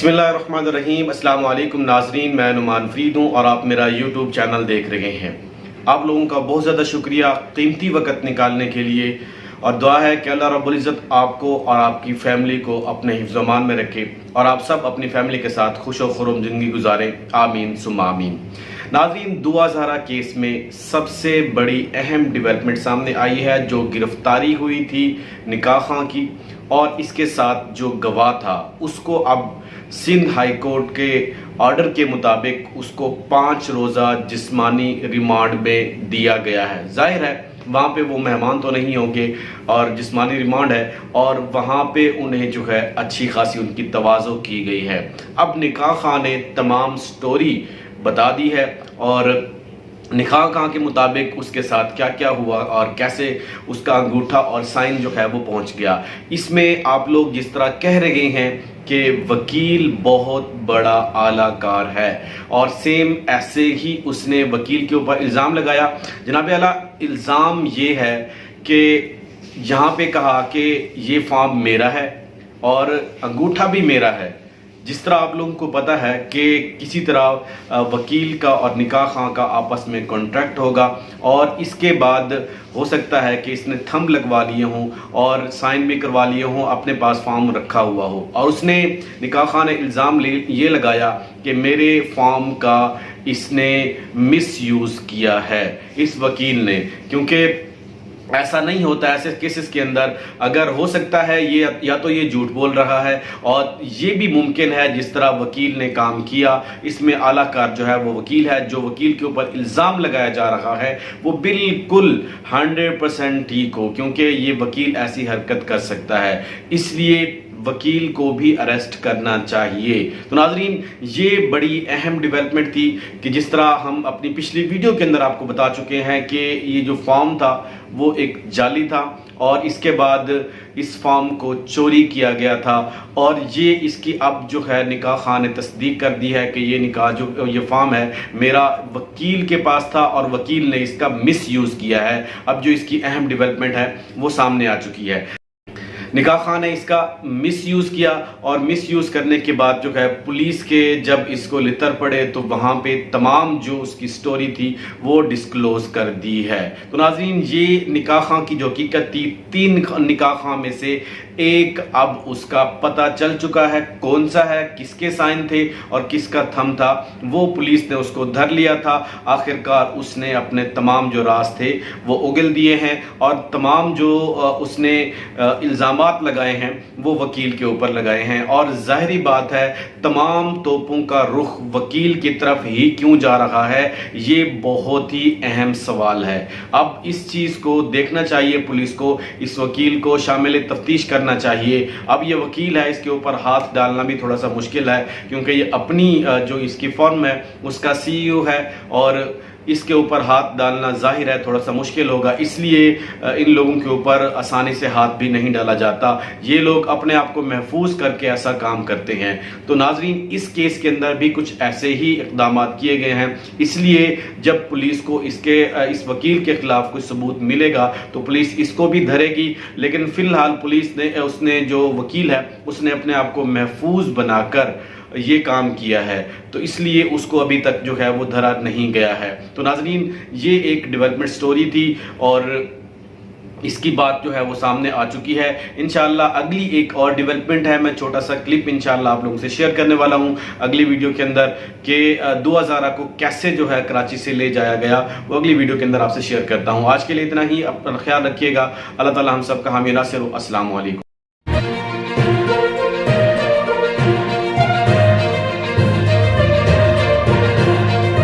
बिस्मिल्लाहिर्रहमानिर्रहीम। अस्सलाम वालेकुम नाजरीन, मैं नुमान फरीद हूँ और आप मेरा यूट्यूब चैनल देख रहे हैं। आप लोगों का बहुत ज़्यादा शुक्रिया कीमती वक्त निकालने के लिए, और दुआ है कि अल्लाह रब्बुल इज़्ज़त आपको और आपकी फैमिली को अपने हिफ्ज़-ओ-मान में रखे और आप सब अपनी फैमिली के साथ खुश और खुर्रम ज़िंदगी गुजारें। आमीन सुम्मा आमीन। नाज़रीन, दुआ ज़हरा केस में सबसे बड़ी अहम डेवलपमेंट सामने आई है, जो गिरफ्तारी हुई थी निकाह खां की, और इसके साथ जो गवाह था उसको अब सिंध हाई कोर्ट के ऑर्डर के मुताबिक उसको 5 रोज़ा जिस्मानी रिमांड में दिया गया है। जाहिर है वहाँ पे वो मेहमान तो नहीं होंगे और जिस्मानी रिमांड है, और वहाँ पे उन्हें जो है अच्छी खासी उनकी तवाज़ो की गई है। अब निकाह खां ने तमाम स्टोरी बता दी है और निकाह खां के मुताबिक उसके साथ क्या क्या हुआ और कैसे उसका अंगूठा और साइन जो है वो पहुंच गया। इसमें आप लोग जिस तरह कह रहे हैं कि वकील बहुत बड़ा आलाकार है, और सेम ऐसे ही उसने वकील के ऊपर इल्ज़ाम लगाया। जनाब आला, इल्ज़ाम ये है कि यहाँ पे कहा कि ये फॉर्म मेरा है और अंगूठा भी मेरा है। जिस तरह आप लोगों को पता है कि किसी तरह वकील का और निकाह खां का आपस में कॉन्ट्रैक्ट होगा, और इसके बाद हो सकता है कि इसने थंब लगवा लिए हों और साइन भी करवा लिए हों, अपने पास फॉर्म रखा हुआ हो, और उसने निकाह खां ने इल्ज़ाम ये लगाया कि मेरे फॉर्म का इसने मिस यूज़ किया है, इस वकील ने। क्योंकि ऐसा नहीं होता ऐसे केसेस के अंदर, अगर हो सकता है ये या तो ये झूठ बोल रहा है, और ये भी मुमकिन है जिस तरह वकील ने काम किया, इसमें आलाकार जो है वो वकील है। जो वकील के ऊपर इल्ज़ाम लगाया जा रहा है वो बिल्कुल 100% ठीक हो, क्योंकि ये वकील ऐसी हरकत कर सकता है, इसलिए वकील को भी अरेस्ट करना चाहिए। तो नाजरीन, ये बड़ी अहम डेवलपमेंट थी कि जिस तरह हम अपनी पिछली वीडियो के अंदर आपको बता चुके हैं कि ये जो फॉर्म था वो एक जाली था, और इसके बाद इस फॉर्म को चोरी किया गया था, और ये इसकी अब जो है निकाह खां ने तस्दीक कर दी है कि ये निकाह जो ये फॉर्म है मेरा वकील के पास था और वकील ने इसका मिस यूज़ किया है। अब जो इसकी अहम डेवलपमेंट है वो सामने आ चुकी है। निकाह खां ने इसका मिस यूज़ किया, और मिस यूज़ करने के बाद जो है पुलिस के जब इसको लितर पड़े तो वहाँ पे तमाम जो उसकी स्टोरी थी वो डिस्क्लोज कर दी है। तो नाज़रीन, ये निकाह खां की जो हकीकत थी, 3 निकाह खां में से एक अब उसका पता चल चुका है कौन सा है, किसके साइन थे और किसका थंब था। वो पुलिस ने उसको धर लिया था। आखिरकार उसने अपने तमाम जो राज थे वो उगल दिए हैं, और तमाम जो उसने इल्ज़ाम लगाए हैं वो वकील के ऊपर लगाए हैं। और जाहिरी बात है तमाम तोपों का रुख वकील की तरफ ही क्यों जा रहा है, ये बहुत ही अहम सवाल है। अब इस चीज़ को देखना चाहिए पुलिस को, इस वकील को शामिल तफ्तीश करना चाहिए। अब ये वकील है, इसके ऊपर हाथ डालना भी थोड़ा सा मुश्किल है, क्योंकि ये अपनी जो इसकी फर्म है उसका सीईओ है, और इसके ऊपर हाथ डालना जाहिर है थोड़ा सा मुश्किल होगा, इसलिए इन लोगों के ऊपर आसानी से हाथ भी नहीं डाला जाता। ये लोग अपने आप को महफूज करके ऐसा काम करते हैं। तो नाजरीन, इस केस के अंदर भी कुछ ऐसे ही इक़दाम किए गए हैं, इसलिए जब पुलिस को इस वकील के खिलाफ कोई सबूत मिलेगा तो पुलिस इसको भी धरेगी। लेकिन फिलहाल पुलिस ने उसने जो वकील है उसने अपने आप को महफूज बनाकर ये काम किया है, तो इसलिए उसको अभी तक जो है वो धरा नहीं गया है। तो नाजरीन, ये एक डेवलपमेंट स्टोरी थी और इसकी बात जो है वो सामने आ चुकी है। इंशाल्लाह अगली एक और डेवलपमेंट है, मैं छोटा सा क्लिप इंशाल्लाह आप लोगों से शेयर करने वाला हूं अगली वीडियो के अंदर, कि दुआ ज़हरा को कैसे जो है कराची से ले जाया गया, वो अगली वीडियो के अंदर आपसे शेयर करता हूं। आज के लिए इतना ही, अपना ख्याल रखिएगा। अल्लाह ताला हम सब का हामी नासिर हो। अस्सलाम वालेकुम।